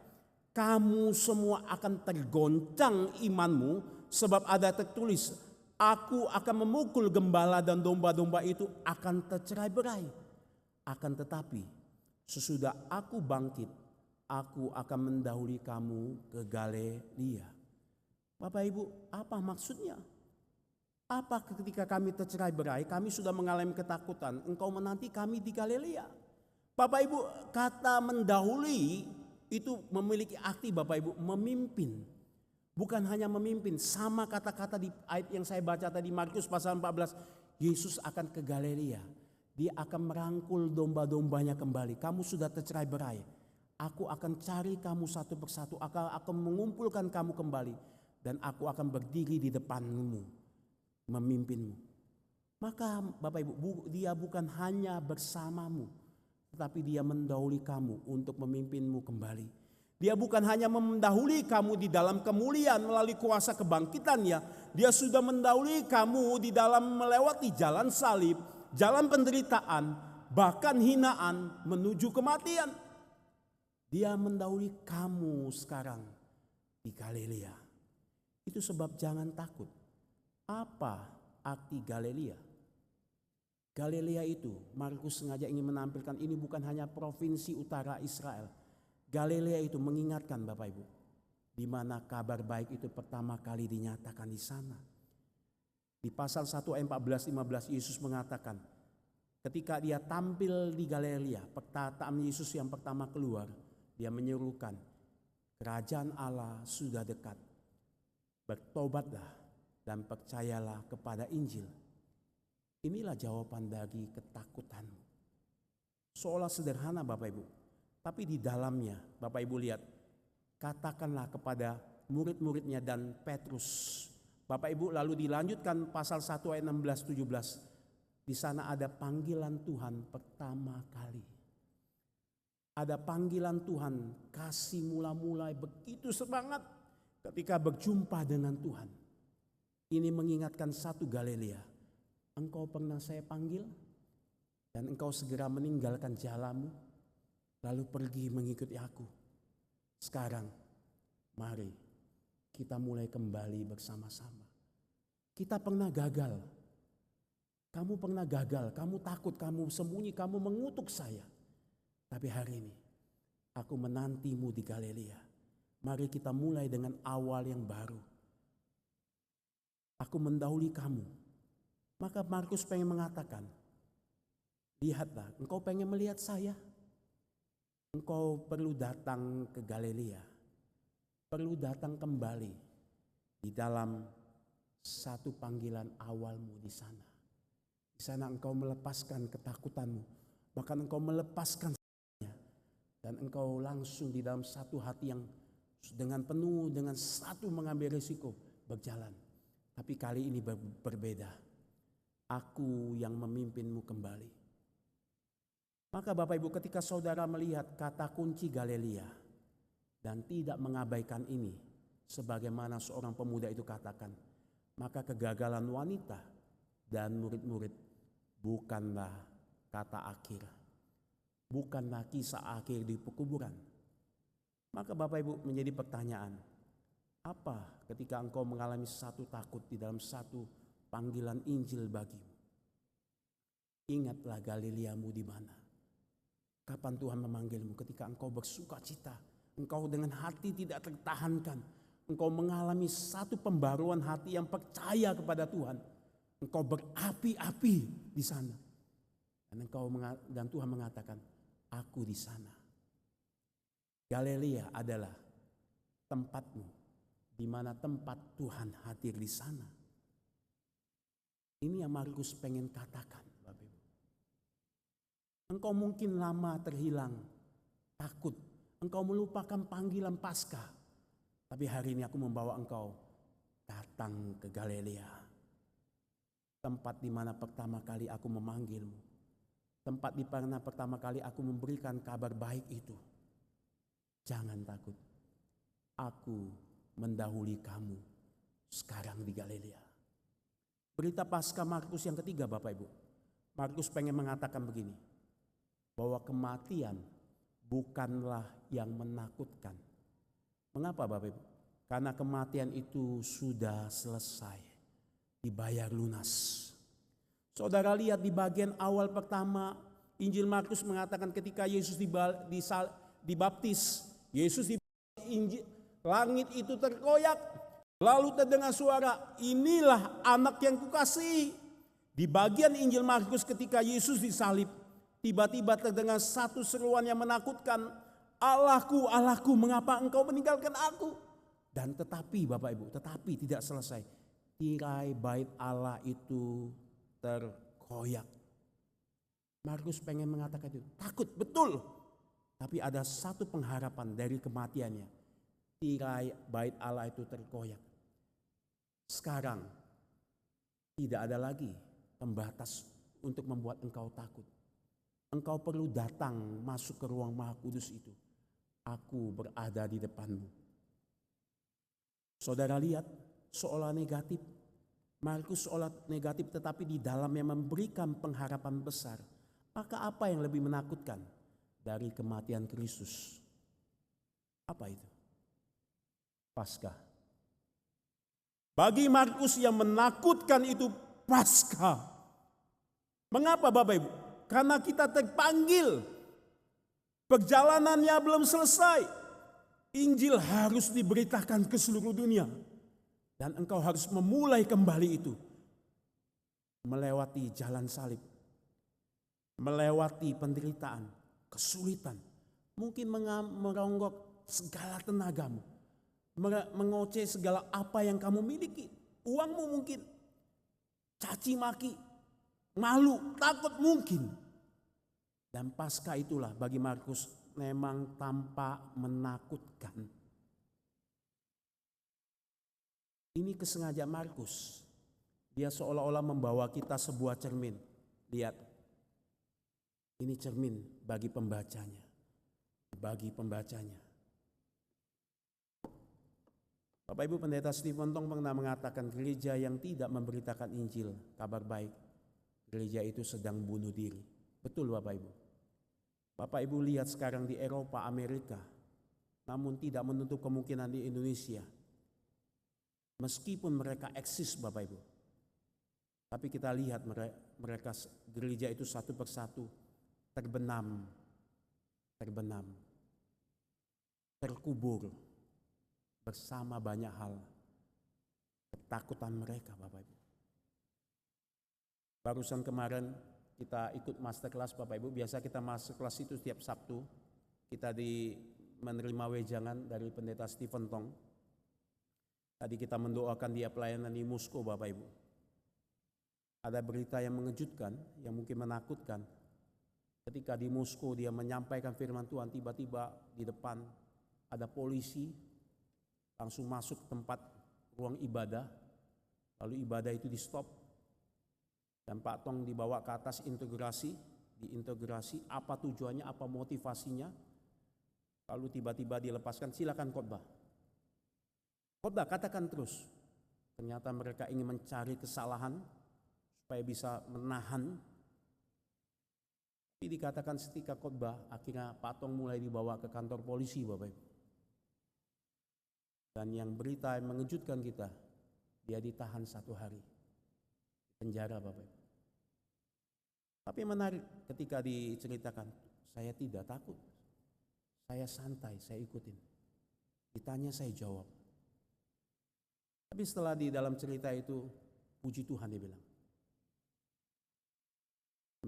kamu semua akan tergoncang imanmu, sebab ada tertulis, aku akan memukul gembala dan domba-domba itu akan tercerai-berai. Akan tetapi sesudah aku bangkit, aku akan mendahului kamu ke Galilea. Bapak Ibu, apa maksudnya? Apa ketika kami tercerai-berai, kami sudah mengalami ketakutan, engkau menanti kami di Galilea. Bapak Ibu, kata mendahului itu memiliki arti Bapak Ibu memimpin. Bukan hanya memimpin, sama kata-kata di ayat yang saya baca tadi Markus pasal 14. Yesus akan ke Galilea. Dia akan merangkul domba-dombanya kembali. Kamu sudah tercerai-berai. Aku akan cari kamu satu persatu. Aku akan mengumpulkan kamu kembali. Dan aku akan berdiri di depanmu, memimpinmu. Maka Bapak Ibu, dia bukan hanya bersamamu, tetapi dia mendahului kamu untuk memimpinmu kembali. Dia bukan hanya mendahului kamu di dalam kemuliaan melalui kuasa kebangkitannya. Dia sudah mendahului kamu di dalam melewati jalan salib, jalan penderitaan, bahkan hinaan menuju kematian. Dia mendahului kamu sekarang di Galilea. Itu sebab jangan takut. Apa arti Galilea? Galilea itu, Markus sengaja ingin menampilkan ini bukan hanya provinsi utara Israel. Galilea itu mengingatkan Bapak Ibu, di mana kabar baik itu pertama kali dinyatakan di sana. Di pasal 1 ayat 14-15 Yesus mengatakan, ketika dia tampil di Galilea, perkataan Yesus yang pertama keluar, dia menyerukan, kerajaan Allah sudah dekat. Bertobatlah dan percayalah kepada Injil. Inilah jawaban dari ketakutanmu. Seolah sederhana Bapak Ibu. Tapi di dalamnya Bapak Ibu lihat. Katakanlah kepada murid-muridnya dan Petrus. Bapak Ibu lalu dilanjutkan pasal 1 ayat 16-17. Di sana ada panggilan Tuhan pertama kali. Ada panggilan Tuhan kasih mula-mulai begitu semangat ketika berjumpa dengan Tuhan. Ini mengingatkan satu Galilea. Engkau pernah saya panggil dan engkau segera meninggalkan jalanmu lalu pergi mengikuti aku. Sekarang mari kita mulai kembali bersama-sama. Kita pernah gagal. Kamu pernah gagal, kamu takut, kamu sembunyi, kamu mengutuk saya. Tapi hari ini aku menantimu di Galilea. Mari kita mulai dengan awal yang baru. Aku mendahului kamu. Maka Markus pengen mengatakan, lihatlah, engkau pengen melihat saya. Engkau perlu datang ke Galilea. Perlu datang kembali di dalam satu panggilan awalmu di sana. Di sana engkau melepaskan ketakutanmu. Bahkan engkau melepaskan semuanya. Dan engkau langsung di dalam satu hati yang dengan penuh, dengan satu mengambil risiko berjalan. Tapi kali ini berbeda. Aku yang memimpinmu kembali. Maka Bapak Ibu, ketika saudara melihat kata kunci Galilea dan tidak mengabaikan ini, sebagaimana seorang pemuda itu katakan, maka kegagalan wanita dan murid-murid bukanlah kata akhir, bukanlah kisah akhir di pekuburan. Maka Bapak Ibu menjadi pertanyaan, apa ketika engkau mengalami satu takut di dalam satu panggilan Injil bagimu? Ingatlah Galileamu di mana. Kapan Tuhan memanggilmu? Ketika engkau bersuka cita, engkau dengan hati tidak tertahankan, engkau mengalami satu pembaruan hati yang percaya kepada Tuhan, engkau berapi-api di sana, dan Tuhan mengatakan, aku di sana. Galilea adalah tempatmu, di mana tempat Tuhan hadir di sana. Ini yang Markus pengen katakan, Bapak Ibu. Engkau mungkin lama terhilang, takut. Engkau melupakan panggilan Paskah. Tapi hari ini aku membawa engkau datang ke Galilea. Tempat di mana pertama kali aku memanggilmu. Tempat di mana pertama kali aku memberikan kabar baik itu. Jangan takut. Aku mendahului kamu sekarang di Galilea. Berita Paskah Markus yang ketiga, Bapak Ibu. Markus pengen mengatakan begini, bahwa kematian bukanlah yang menakutkan. Mengapa, Bapak Ibu? Karena kematian itu sudah selesai, dibayar lunas. Saudara lihat di bagian awal pertama, Injil Markus mengatakan ketika Yesus dibaptis, langit itu terkoyak, lalu terdengar suara, inilah anak yang kukasihi. Di bagian Injil Markus ketika Yesus disalib, tiba-tiba terdengar satu seruan yang menakutkan, Allahku, Allahku, mengapa engkau meninggalkan aku? Dan tetapi Bapak Ibu, tetapi tidak selesai. Tirai bait Allah itu terkoyak. Markus pengen mengatakan itu, takut betul. Tapi ada satu pengharapan dari kematiannya. Tirai bait Allah itu terkoyak. Sekarang tidak ada lagi pembatas untuk membuat engkau takut. Engkau perlu datang masuk ke ruang Maha Kudus itu. Aku berada di depanmu. Saudara lihat, seolah negatif. Markus seolah negatif, tetapi di dalamnya memberikan pengharapan besar. Maka apa yang lebih menakutkan dari kematian Kristus? Apa itu? Paskah. Bagi Markus yang menakutkan itu Paskah. Mengapa Bapak Ibu? Karena kita terpanggil. Perjalanannya belum selesai. Injil harus diberitakan ke seluruh dunia. Dan engkau harus memulai kembali itu. Melewati jalan salib. Melewati penderitaan, kesulitan. Mungkin meronggok segala tenagamu. Mengoceh segala apa yang kamu miliki. Uangmu mungkin. Caci maki. Malu, takut mungkin. Dan Paskah itulah bagi Markus memang tampak menakutkan. Ini kesengajaan Markus. Dia seolah-olah membawa kita sebuah cermin. Lihat. Ini cermin bagi pembacanya. Bagi pembacanya. Bapak Ibu Pendeta Stephen Tong pernah mengatakan gereja yang tidak memberitakan Injil, kabar baik. Gereja itu sedang bunuh diri. Betul Bapak Ibu. Bapak Ibu lihat sekarang di Eropa, Amerika. Namun tidak menutup kemungkinan di Indonesia. Meskipun mereka eksis Bapak Ibu. Tapi kita lihat mereka gereja itu satu persatu terbenam. Terkubur bersama banyak hal. Ketakutan mereka Bapak Ibu. Barusan kemarin kita ikut masterclass Bapak Ibu. Biasa kita masterclass itu setiap Sabtu. Kita menerima wejangan dari Pendeta Stephen Tong. Tadi kita mendoakan dia pelayanan di Moskow Bapak Ibu. Ada berita yang mengejutkan, yang mungkin menakutkan. Ketika di Moskow dia menyampaikan firman Tuhan, tiba-tiba di depan ada polisi langsung masuk tempat ruang ibadah. Lalu ibadah itu di stop. Dan Pak Tong dibawa ke atas diintegrasi apa tujuannya, apa motivasinya. Lalu tiba-tiba dilepaskan, silakan khotbah. Khotbah katakan terus. Ternyata mereka ingin mencari kesalahan supaya bisa menahan. Tapi dikatakan ketika khotbah, akhirnya Pak Tong mulai dibawa ke kantor polisi Bapak Ibu. Dan yang berita yang mengejutkan kita, dia ditahan 1 hari. Penjara Bapak Ibu. Tapi menarik ketika diceritakan, saya tidak takut. Saya santai, saya ikutin. Ditanya saya jawab. Tapi setelah di dalam cerita itu, puji Tuhan dia bilang.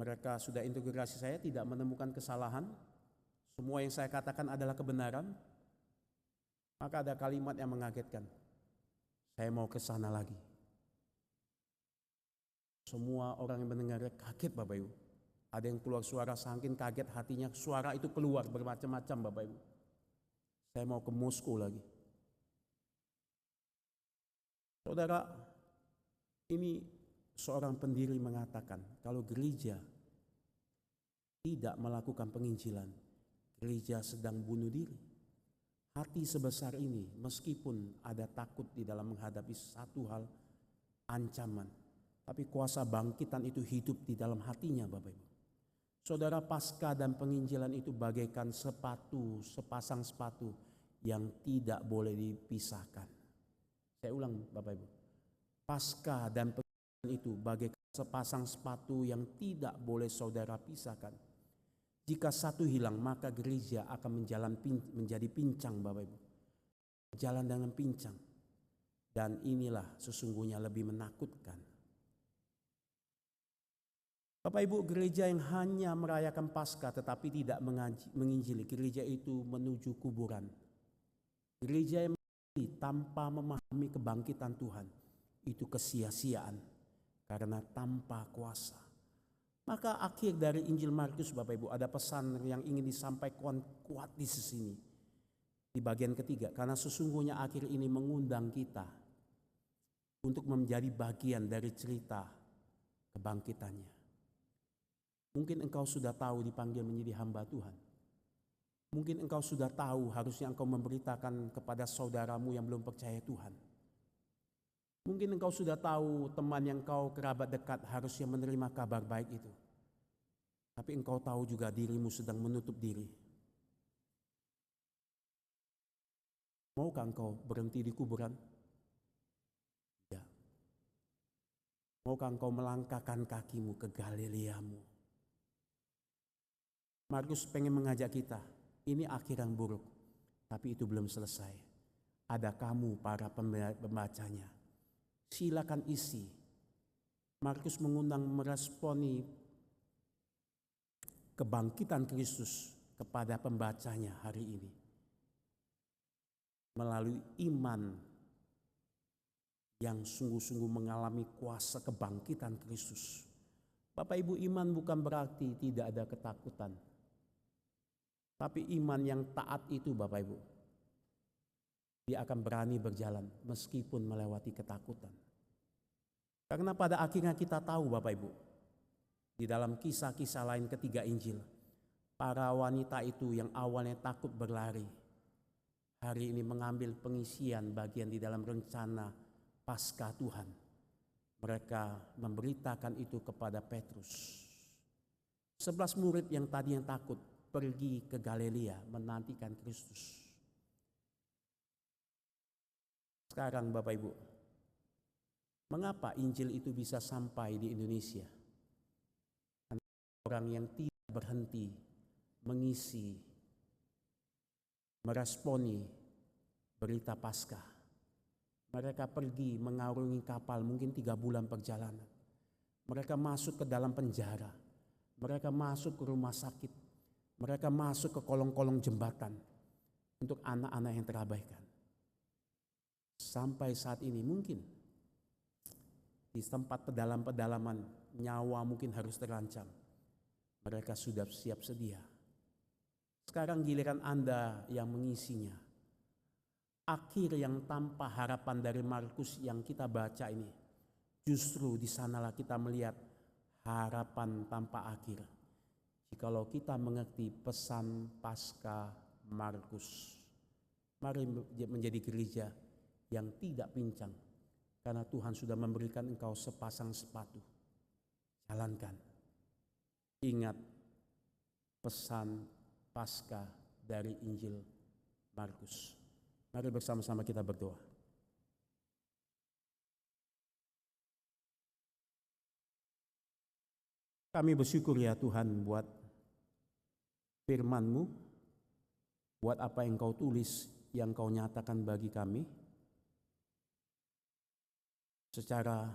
Mereka sudah integrasi saya, tidak menemukan kesalahan. Semua yang saya katakan adalah kebenaran. Maka ada kalimat yang mengagetkan. Saya mau ke sana lagi. Semua orang yang mendengarnya kaget Bapak Ibu. Ada yang keluar suara saking kaget hatinya, suara itu keluar bermacam-macam Bapak Ibu. Saya mau ke Moskow lagi. Saudara, ini seorang pendiri mengatakan kalau gereja tidak melakukan penginjilan, gereja sedang bunuh diri. Hati sebesar ini meskipun ada takut di dalam menghadapi satu hal ancaman, tapi kuasa bangkitan itu hidup di dalam hatinya Bapak Ibu. Saudara, pasca dan penginjilan itu bagaikan sepasang sepatu yang tidak boleh dipisahkan. Saya ulang Bapak Ibu. Pasca dan penginjilan itu bagaikan sepasang sepatu yang tidak boleh saudara pisahkan. Jika satu hilang maka gereja akan menjadi pincang Bapak Ibu. Jalan dengan pincang. Dan inilah sesungguhnya lebih menakutkan. Bapak Ibu, gereja yang hanya merayakan Paskah tetapi tidak menginjili, gereja itu menuju kuburan. Gereja yang menginjili tanpa memahami kebangkitan Tuhan, itu kesia-siaan karena tanpa kuasa. Maka akhir dari Injil Markus Bapak Ibu ada pesan yang ingin disampaikan kuat di sini. Di bagian ketiga, karena sesungguhnya akhir ini mengundang kita untuk menjadi bagian dari cerita kebangkitannya. Mungkin engkau sudah tahu dipanggil menjadi hamba Tuhan. Mungkin engkau sudah tahu harusnya engkau memberitakan kepada saudaramu yang belum percaya Tuhan. Mungkin engkau sudah tahu teman yang kau kerabat dekat harusnya menerima kabar baik itu. Tapi engkau tahu juga dirimu sedang menutup diri. Maukah engkau berhenti di kuburan? Ya. Maukah engkau melangkahkan kakimu ke Galileamu? Markus pengen mengajak kita, ini akhir yang buruk. Tapi itu belum selesai. Ada kamu para pembacanya. Silakan isi. Markus mengundang meresponi kebangkitan Kristus kepada pembacanya hari ini. Melalui iman yang sungguh-sungguh mengalami kuasa kebangkitan Kristus. Bapak Ibu, iman bukan berarti tidak ada ketakutan. Tapi iman yang taat itu Bapak Ibu, dia akan berani berjalan meskipun melewati ketakutan. Karena pada akhirnya kita tahu Bapak Ibu, di dalam kisah-kisah lain ketiga Injil, para wanita itu yang awalnya takut berlari, hari ini mengambil pengisian bagian di dalam rencana Paskah Tuhan. Mereka memberitakan itu kepada Petrus. 11 murid yang tadinya takut pergi ke Galilea menantikan Kristus. Sekarang Bapak Ibu, mengapa Injil itu bisa sampai di Indonesia? Orang yang tidak berhenti mengisi, meresponi berita Paskah. Mereka pergi mengarungi kapal mungkin 3 bulan perjalanan. Mereka masuk ke dalam penjara. Mereka masuk ke rumah sakit. Mereka masuk ke kolong-kolong jembatan untuk anak-anak yang terabaikan. Sampai saat ini mungkin di tempat pedalaman nyawa mungkin harus terancam. Mereka sudah siap sedia. Sekarang giliran Anda yang mengisinya. Akhir yang tanpa harapan dari Markus yang kita baca ini. Justru di sanalah kita melihat harapan tanpa akhir. Jikalau kita mengerti pesan Paskah Markus. Mari menjadi gereja yang tidak pincang. Karena Tuhan sudah memberikan engkau sepasang sepatu. Jalankan. Ingat pesan Paskah dari Injil Markus. Mari bersama-sama kita berdoa. Kami bersyukur ya Tuhan buat firman-Mu, buat apa yang Kau tulis, yang Kau nyatakan bagi kami. Secara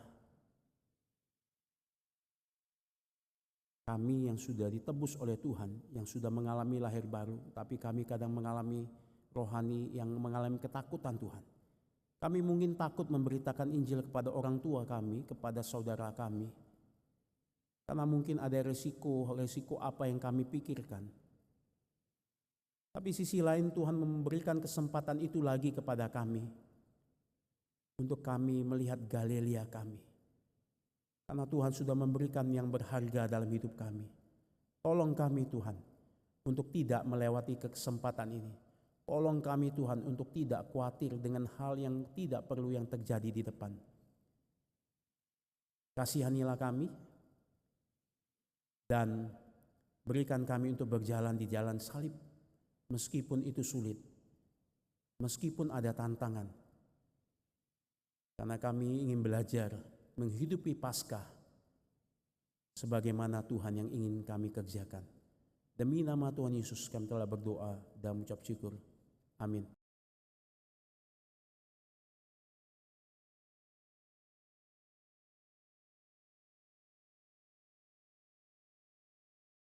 kami yang sudah ditebus oleh Tuhan, yang sudah mengalami lahir baru, tapi kami kadang mengalami rohani yang mengalami ketakutan Tuhan. Kami mungkin takut memberitakan Injil kepada orang tua kami, kepada saudara kami. Karena mungkin ada resiko apa yang kami pikirkan. Tapi sisi lain Tuhan memberikan kesempatan itu lagi kepada kami. Untuk kami melihat Galilea kami. Karena Tuhan sudah memberikan yang berharga dalam hidup kami. Tolong kami Tuhan untuk tidak melewati kesempatan ini. Tolong kami Tuhan untuk tidak khawatir dengan hal yang tidak perlu yang terjadi di depan. Kasihanilah kami dan berikan kami untuk berjalan di jalan salib meskipun itu sulit, meskipun ada tantangan. Karena kami ingin belajar menghidupi Paskah sebagaimana Tuhan yang ingin kami kerjakan. Demi nama Tuhan Yesus kami telah berdoa dan mengucap syukur. Amin.